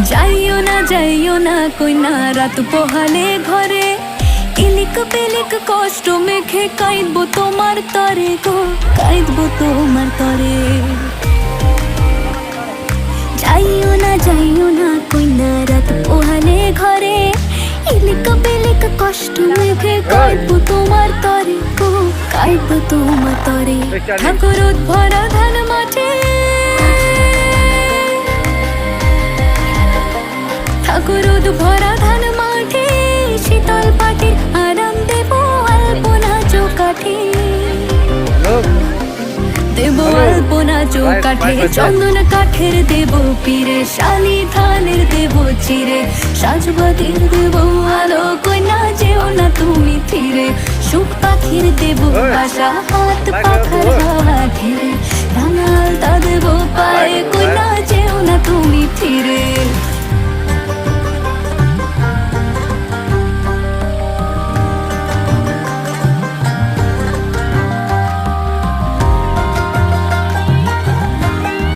যাইও না কইনা রাত পোহালে ঘরে, ইলিক পিলিক কষ্ট মেখে কাঁদবো তোমার তরে গো, কাঁদবো তোমার তরে। যাইও না কইনা রাত পোহালে ঘরে, ইলিক পিলিক কষ্ট মেখে কাঁদবো তোমার তরে গো, কাঁদবো তোমার তরে। ঠাকুর ভরা ধান মাঠে, ঠাকুর ভরা ধান মাঠে, শীতল পাটির আরাম দেব আলপনা চৌকাঠে, দেব আলপনা চৌকাঠে। চন্দন কাঠের দেব পীরে, শালি ধানের দেব চিরে, সাজবাতির দেব আলো কইনা যেও না তুমি ফিরে। সুখ পাখির দেব বাসা, হাত পাখার হাওয়া ঘিরে, রাঙালতা দেব পায়ে কইনা যেও না তুমি ফিরে।